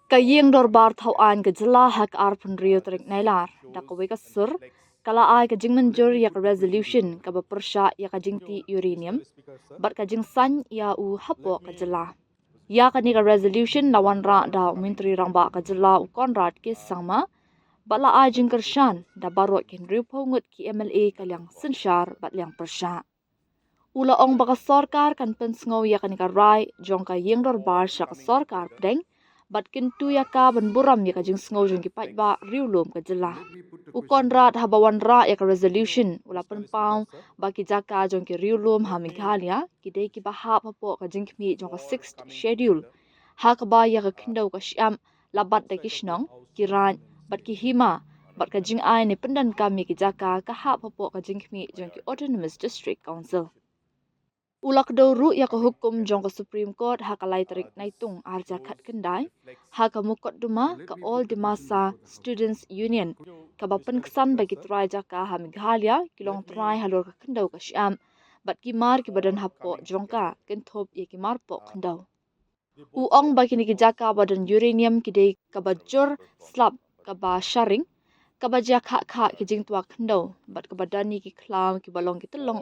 Ka Iingdorbar thauan ka Jylla hak arpun rio tarik nailar da kawei ka sur kala ai ka mynjur ya ka resolution ka ba pyrshah ya ka jingtih uranium bat ka san ya u hapo ka Jylla ya ka ni ka resolution lawan ra da menteri rangba ka Jylla u konrad ke sangma bala ai jingkershan da barot ken riu pongut ki MLA kalyang sinshar bat liang pyrshah ula ong baka sarkar kan pensngau ya ka ni ka rai jong ka Iingdorbar sha ka sarkar pdeng bat kintu ya ka ban buram ya ka jing sngo jong ki pat ba riulum ka Jylla u konrad habawan ra ya ka resolution ula pen pau ba ki jaka jong ki riulum ha Meghalaya ki dei ki ba ha po ka jing khmi jong ka 6th schedule ha ka ba ya ka khindau ka syam labat da ki shnong ki ran bat ki hima bat ka jing ai ni pendan kam ya ki jaka ka ha po ka jing khmi jong ki autonomous district council ulak ru ya ka hukum jong ka Supreme Court ha ka lai tarik naitung arja khat kendai ha ka mukot duma ka All Dimasa Students Union ka bapen kesan bagi try jaka ha Meghalaya kilong try halor ka kendau ka syam bat ki mar ki badan hapo jongka ken thop ye ki mar po kendau uong bagi ni ki jaka badan uranium ki dei ka bajur slap ka ba sharing kabajia kha ki jing tua khndo bat ka badani ki khlam ki balong ki telong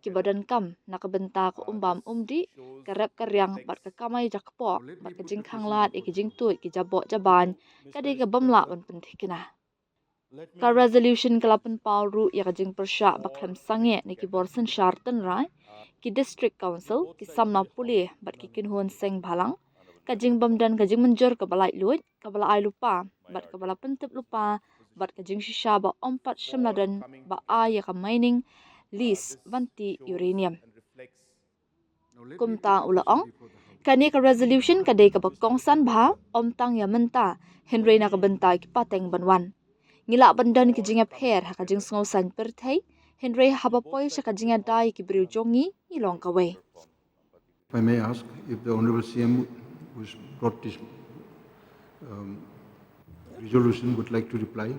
ki badan kam na ka benta ko bam di ka rep ka ryang bat ka kamai jakpo bat ka jing khanglat e ki jing tu ki jabo jaban ka de ka bamla ban pen thikina ka resolution kalapan pawru ya ka jing pyrshah bakhem sange ne ki borsan shartan rai ki district council ki samna puli bat ki kinhon seng bhalang ka jing bamdan ka jing menjur ka balai luit ka bala ai lupa bat ka bala pentip lupa bat ka jing shisha ba ompat shimladan ba aya ka mining lease vanti uranium kumta ulaong kani ka resolution ka dei ka bakong san bha omtang ya menta henry na ka benta ki pateng banwan ngila bandan ki jinga pher ha ka jing sngo san perthei henry haba poi sha ka jinga dai ki briu jongi ilong ka we If I may ask if the Honorable CM who's brought this resolution would like to reply.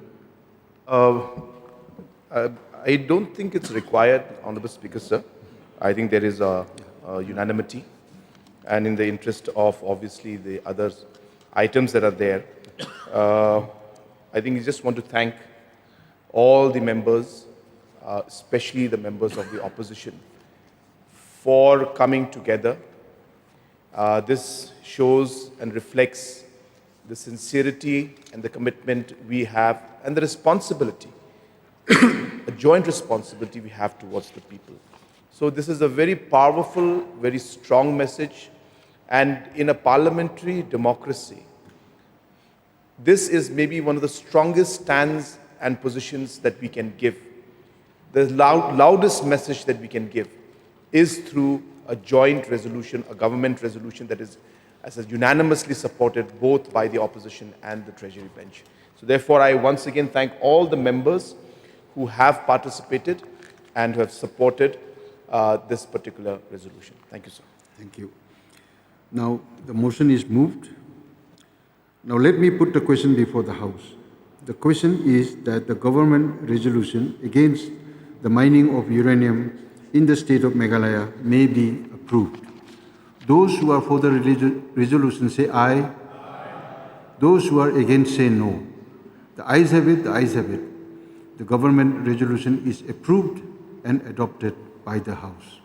I don't think it's required, Honorable Speaker, sir. I think there is a unanimity, and in the interest of obviously the other items that are there, I think we just want to thank all the members, especially the members of the opposition, for coming together. This shows and reflects the sincerity and the commitment we have and the responsibility, a joint responsibility we have towards the people. So this is a very powerful, very strong message. And in a parliamentary democracy, this is maybe one of the strongest stands and positions that we can give. The loudest message that we can give is through a joint resolution, a government resolution that is unanimously supported both by the opposition and the Treasury bench. So therefore, I once again thank all the members who have participated and who have supported this particular resolution. Thank you, sir. Thank you. Now, the motion is moved. Now, let me put the question before the House. The question is that the government resolution against the mining of uranium in the state of Meghalaya may be approved. Those who are for the resolution say aye. Aye. Those who are against say no. The ayes have it, the ayes have it. The government resolution is approved and adopted by the House.